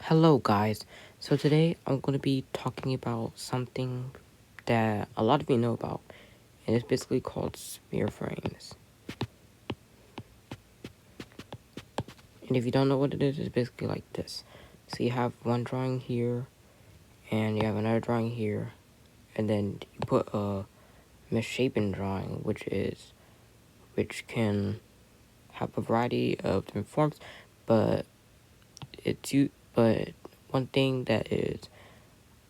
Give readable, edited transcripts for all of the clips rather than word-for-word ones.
Hello guys, so today I'm going to be talking about something that a lot of you know about, and it's basically called smear frames. And if you don't know what it is, it's basically like this. So you have one drawing here, and you have another drawing here, and then you put a misshapen drawing, which can have a variety of different forms, but but one thing that is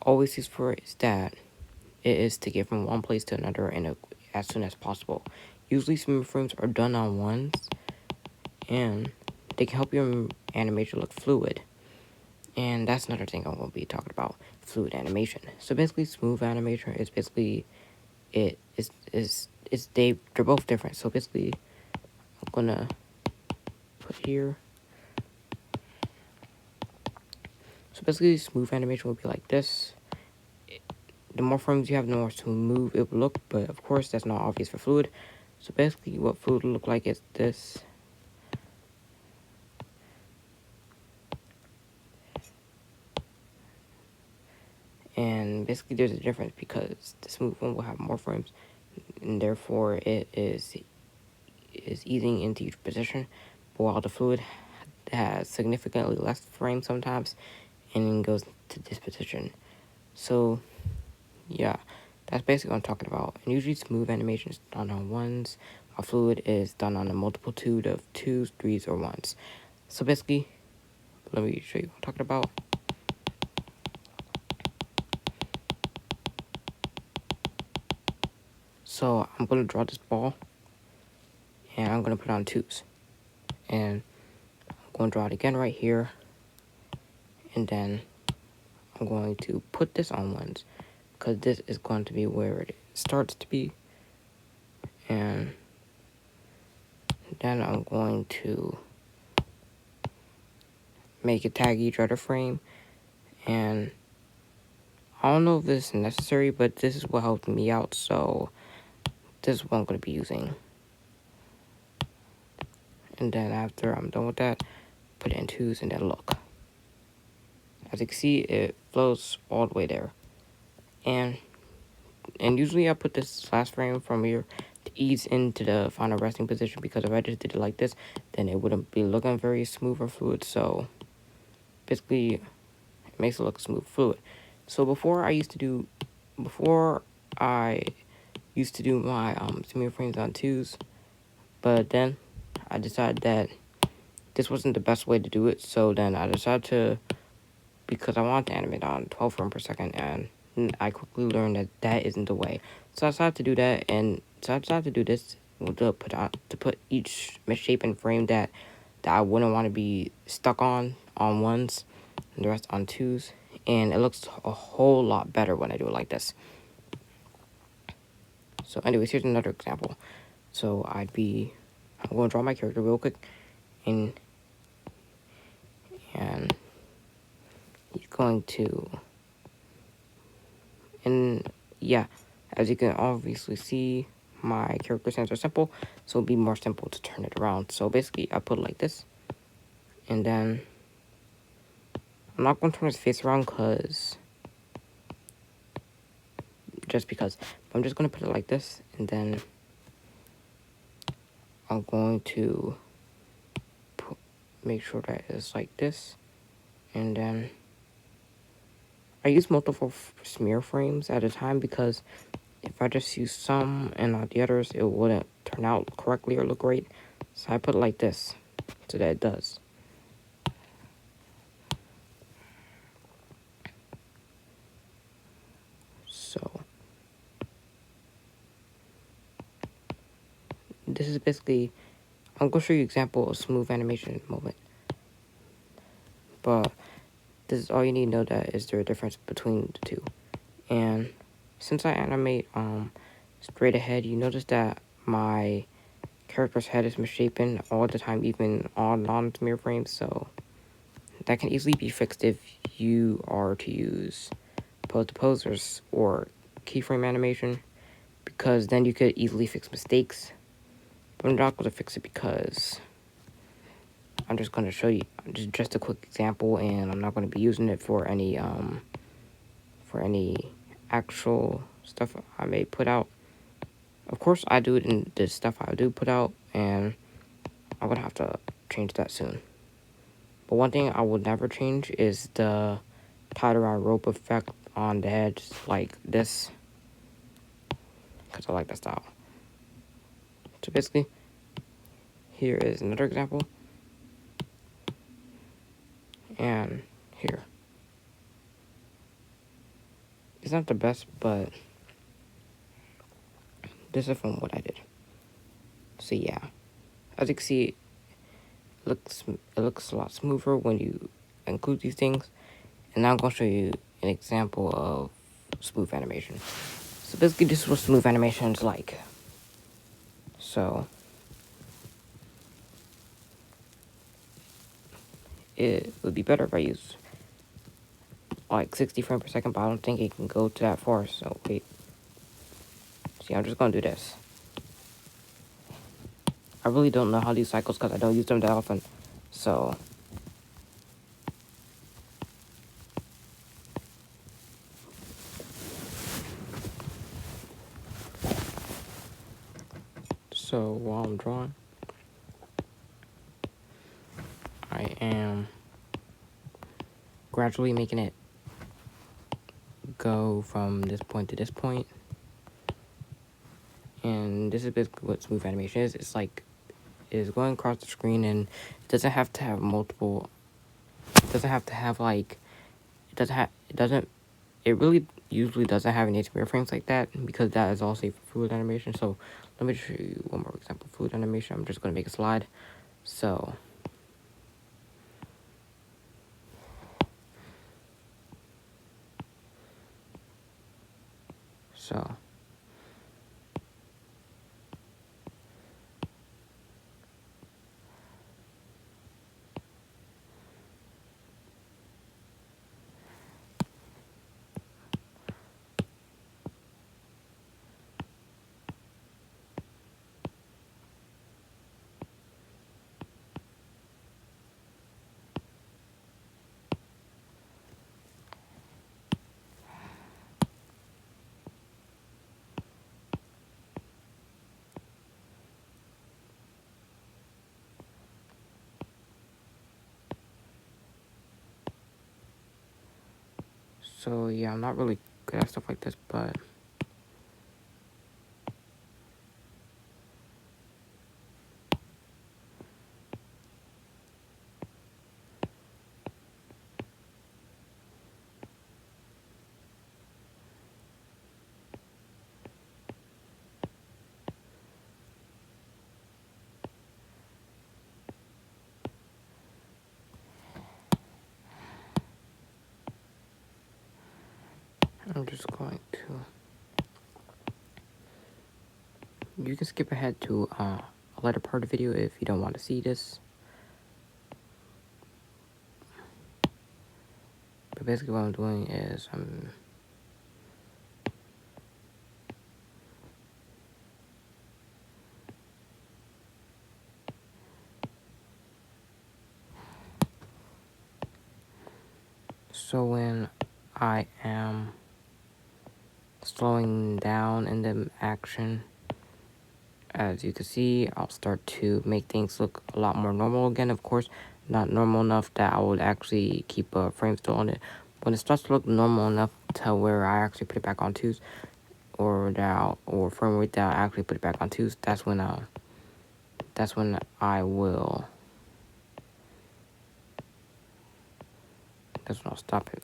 always used for it is that it is to get from one place to another as soon as possible. Usually smooth frames are done on ones, and they can help your animation look fluid. And that's another thing I'm going to be talking about, fluid animation. So basically, smooth animation is basically, they're both different. So basically, I'm going to put here. So basically, smooth animation will be like this. The more frames you have, the more smooth it will look, but of course that's not obvious for fluid. So basically what fluid will look like is this. And basically there's a difference because the smooth one will have more frames, and therefore it is easing into each position, while the fluid has significantly less frames sometimes and goes to this position. So yeah, that's basically what I'm talking about. And usually smooth animation is done on ones, while fluid is done on a multitude of twos, threes, or ones. So basically, let me show you what I'm talking about. So I'm going to draw this ball, and I'm going to put on twos. And I'm going to draw it again right here, and then I'm going to put this on ones, because this is going to be where it starts to be. And then I'm going to make it tag each other frame. And I don't know if this is necessary, but this is what helped me out, so this is what I'm going to be using. And then after I'm done with that, put it in twos, and then look. As you can see, it flows all the way there. And usually I put this last frame from here to ease into the final resting position, because if I just did it like this, then it wouldn't be looking very smooth or fluid. So basically, it makes it look smooth, fluid. So before I used to do my smear frames on twos, but then I decided that this wasn't the best way to do it. So then I decided to, because I wanted to animate on 12 frames per second, and I quickly learned that that isn't the way. So I decided to do that, and so I decided to do this to put each misshapen frame that I wouldn't want to be stuck on ones, and the rest on twos, and it looks a whole lot better when I do it like this. So anyways, here's another example. So I'm going to draw my character real quick, and he's going to, and yeah, as you can obviously see, my character sense are simple, so it'll be more simple to turn it around. So basically, I put it like this, and then I'm not going to turn his face around just because. I'm just going to put it like this, and then I'm going to make sure that it's like this, and then I use multiple smear frames at a time, because if I just use some and not the others, it wouldn't turn out correctly or look great. So I put it like this, so that it does. So this is basically, I'm going to show you an example of smooth animation in a moment. But this is all you need to know, that is there a difference between the two. And since I animate straight ahead, you notice that my character's head is misshapen all the time, even on non-smear frames, so that can easily be fixed if you are to use pose to posers or keyframe animation, because then you could easily fix mistakes. But I'm not going to fix it because I'm just going to show you just a quick example, and I'm not going to be using it for any actual stuff I may put out. Of course, I do it in the stuff I do put out, and I'm going to have to change that soon. But one thing I would never change is the tied around rope effect on the edge like this, because I like that style. So basically, here is another example, and here. It's not the best, but this is from what I did. So yeah, as you can see, it looks a lot smoother when you include these things. And now I'm going to show you an example of spoof animation. So basically, this is what smooth animation is like. So it would be better if I use like 60 frames per second, but I don't think it can go to that far. So wait. See, I'm just gonna do this. I really don't know how to use cycles because I don't use them that often. So while I'm drawing, I am gradually making it go from this point to this point. And this is basically what smooth animation is. It's like is going across the screen, and it doesn't have to have multiple. It doesn't have to have like. It really usually doesn't have any HDR frames like that, because that is also for fluid animation. So let me show you one more example of fluid animation. I'm just gonna make a slide. So yeah, I'm not really good at stuff like this, but I'm just going to. You can skip ahead to a later part of the video if you don't want to see this. But basically what I'm doing is so when I am slowing down in the action, as you can see, I'll start to make things look a lot more normal again. Of course, not normal enough that I would actually keep a frame still on it. When it starts to look normal enough to where I actually put it back on twos, or frame rate that I actually put it back on twos, that's when I'll stop it.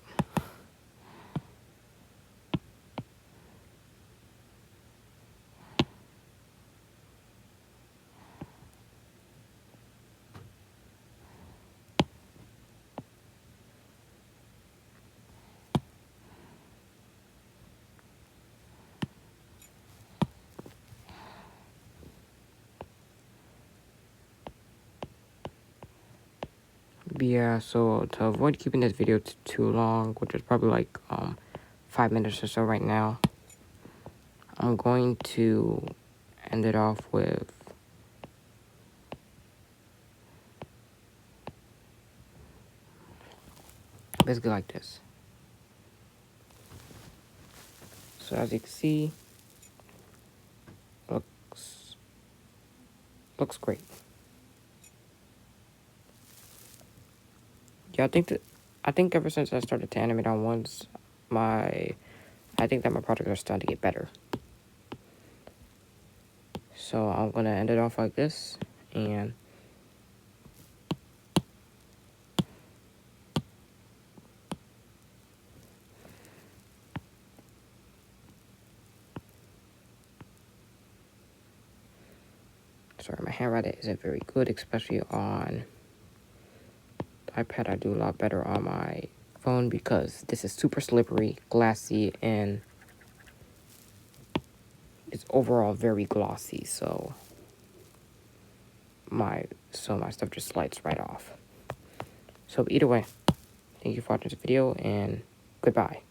But yeah, so to avoid keeping this video too long, which is probably like 5 minutes or so right now, I'm going to end it off with basically like this. So as you can see, looks great. Yeah, I think ever since I started to animate on ones, I think that my projects are starting to get better. So I'm gonna end it off like this, and sorry, my handwriting isn't very good, especially on the iPad. I do a lot better on my phone because this is super slippery, glassy, and it's overall very glossy. So my stuff just slides right off. So either way, thank you for watching this video, and goodbye.